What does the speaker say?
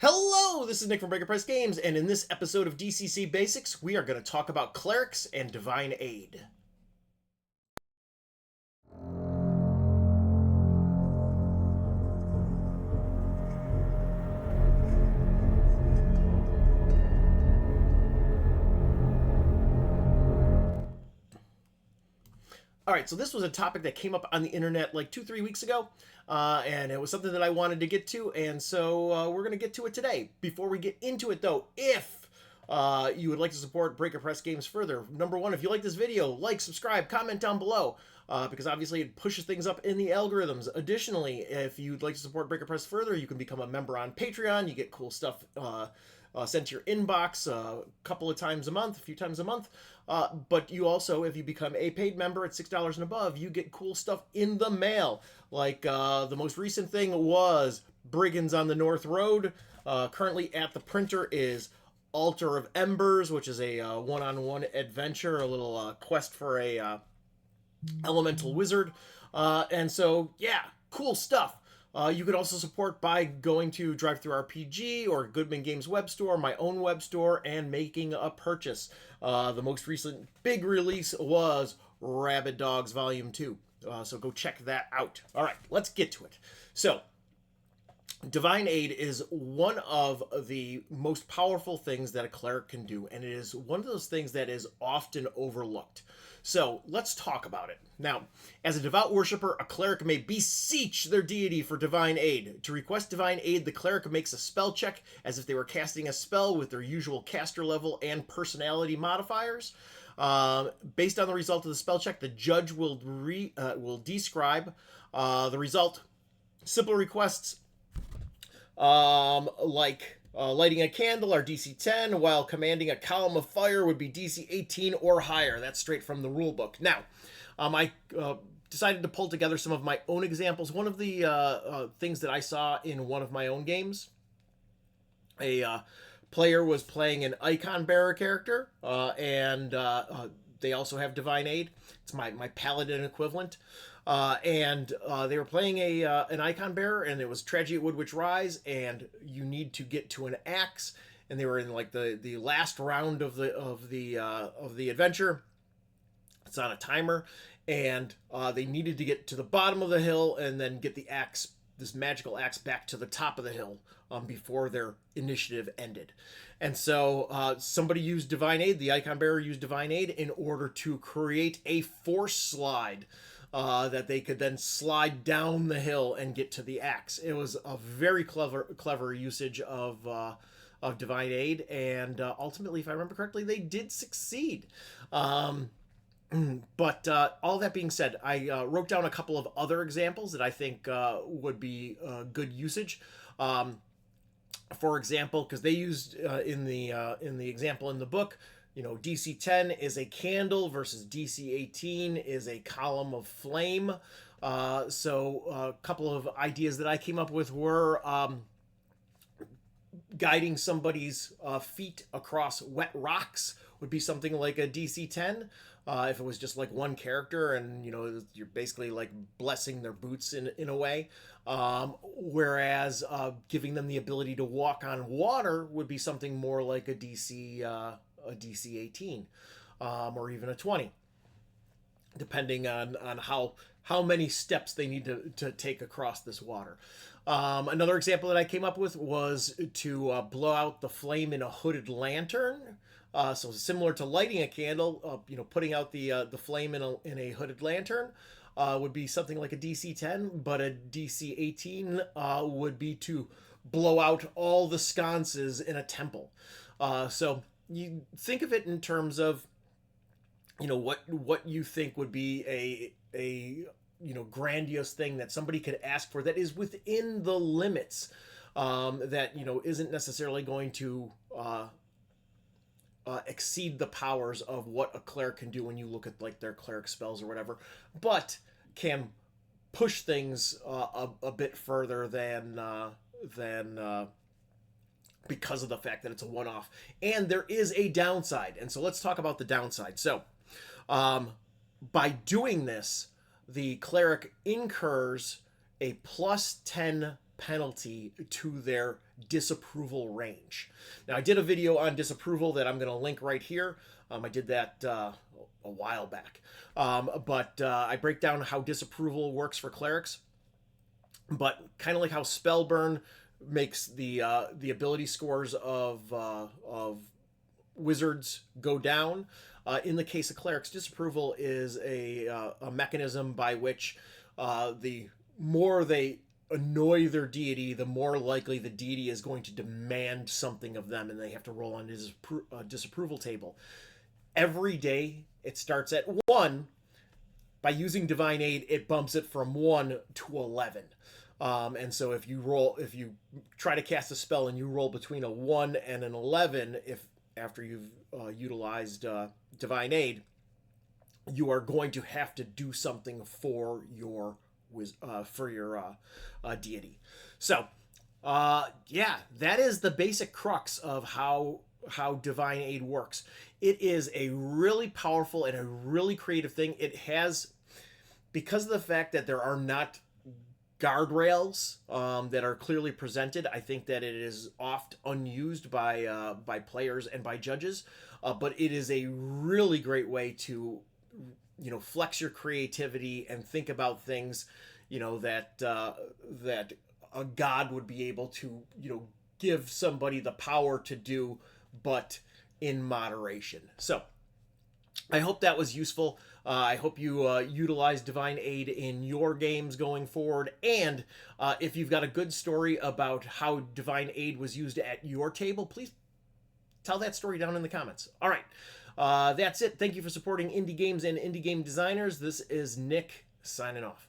Hello, this is Nick from Breaker Press Games, and in this episode of DCC Basics, we are going to talk about Clerics and Divine Aid. All right, so this was a topic that came up on the internet like 2-3 weeks ago, and it was something that I wanted to get to, and so we're going to get to it today. Before we get into it, though, if you would like to support Breaker Press Games further, number one, if you like this video, like, subscribe, comment down below, because obviously it pushes things up in the algorithms. Additionally, if you'd like to support Breaker Press further, you can become a member on Patreon. You get cool stuff sent to your inbox a couple of times a month, a few times a month. But you also, if you become a paid member at $6 and above, you get cool stuff in the mail. Like the most recent thing was Brigands on the North Road. Currently at the printer is Altar of Embers, which is a one-on-one adventure, a little quest for a elemental wizard. And so, yeah, cool stuff. You could also support by going to DriveThruRPG or Goodman Games web store, my own web store, and making a purchase. The most recent big release was Rabid Dogs Volume 2. So go check that out. All right, let's get to it. So, Divine Aid is one of the most powerful things that a cleric can do, and it is one of those things that is often overlooked. So let's talk about it. Now, as a devout worshiper, a cleric may beseech their deity for divine aid. To request divine aid, the cleric makes a spell check as if they were casting a spell with their usual caster level and personality modifiers. Based on the result of the spell check, the judge will describe the result. Simple requests like lighting a candle are DC 10, while commanding a column of fire would be DC 18 or higher. That's straight from the rulebook. Now, I decided to pull together some of my own examples. One of the things that I saw in one of my own games, a player was playing an icon bearer character, and they also have divine aid. It's my paladin equivalent. And they were playing an icon bearer, and it was Tragedy at Woodwitch Rise, and you need to get to an axe, and they were in like the last round of the adventure. It's on a timer, and they needed to get to the bottom of the hill and then get the axe, this magical axe, back to the top of the hill before their initiative ended. And so somebody used divine aid. The icon bearer used divine aid in order to create a force slide. That they could then slide down the hill and get to the axe. It was a very clever usage of divine aid, and ultimately, if I remember correctly, they did succeed. But all that being said, I wrote down a couple of other examples that I think would be good usage. For example, because they used in the example in the book, you know, DC 10 is a candle versus DC 18 is a column of flame. So a couple of ideas that I came up with were guiding somebody's feet across wet rocks would be something like a DC 10. If it was just like one character and, you know, you're basically like blessing their boots in a way. Whereas giving them the ability to walk on water would be something more like a DC 18 or even a 20, depending on how many steps they need to take across this water. Another example that I came up with was to blow out the flame in a hooded lantern. So similar to lighting a candle, you know, putting out the flame in a hooded lantern would be something like a DC 10, but a DC 18 would be to blow out all the sconces in a temple. So you think of it in terms of, you know, what you think would be a you know, grandiose thing that somebody could ask for that is within the limits, that, you know, isn't necessarily going to exceed the powers of what a cleric can do when you look at like their cleric spells or whatever, but can push things a bit further than because of the fact that it's a one-off. And there is a downside. And so let's talk about the downside. So by doing this, the cleric incurs a +10 penalty to their Disapproval range. Now, I did a video on Disapproval that I'm going to link right here. I did that a while back. But I break down how Disapproval works for Clerics. But kind of like how Spellburn makes the ability scores of wizards go down. In the case of Clerics, Disapproval is a mechanism by which the more they annoy their deity, the more likely the deity is going to demand something of them, and they have to roll on his disapproval table. Every day it starts at 1. By using Divine Aid, it bumps it from 1 to 11. And so if you try to cast a spell and you roll between a 1 and an 11, after you've utilized Divine Aid, you are going to have to do something for your deity. So, yeah, that is the basic crux of how Divine Aid works. It is a really powerful and a really creative thing. It has, because of the fact that there are not guardrails that are clearly presented, I think that it is oft unused by players and by judges. But it is a really great way to, flex your creativity and think about things, that a god would be able to, give somebody the power to do, but in moderation. So I hope that was useful. I hope you utilize Divine Aid in your games going forward. And if you've got a good story about how Divine Aid was used at your table, please tell that story down in the comments. All right. That's it. Thank you for supporting indie games and indie game designers. This is Nick signing off.